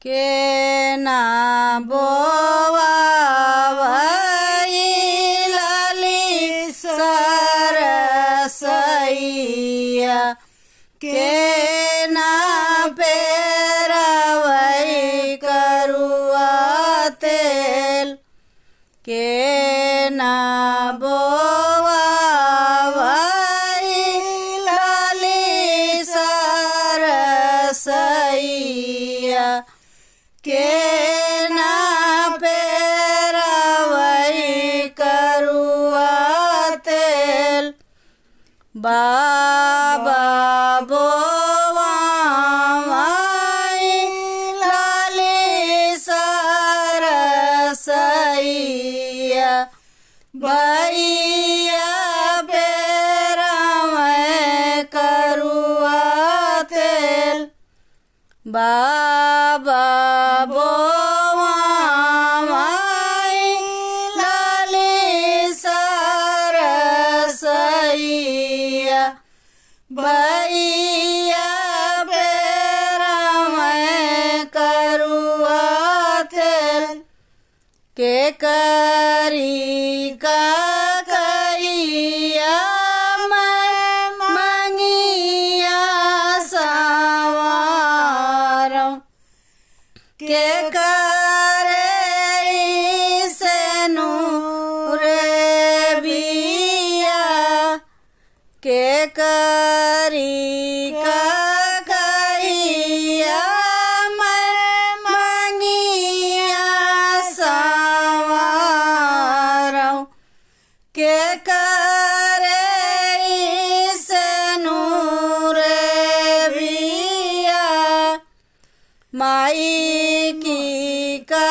के ना बोवावई लाली सरसैया के ना पेरावई करुआ तेल के ना बोवावई लाली सरसैया के ना पेरावई करुआ तेल बाबा बोवावई लाली सरसैया भैया पेरावई करुआ तेल बाबा बोवावई लाली सरसैया भैया पेरावई करुआ तेल के करी का कहिया मैं मंगिया सवारों के करे से नूर बिया के करी का कहिया मैं मंगिया सवारों के करे से नूर बिया माई की का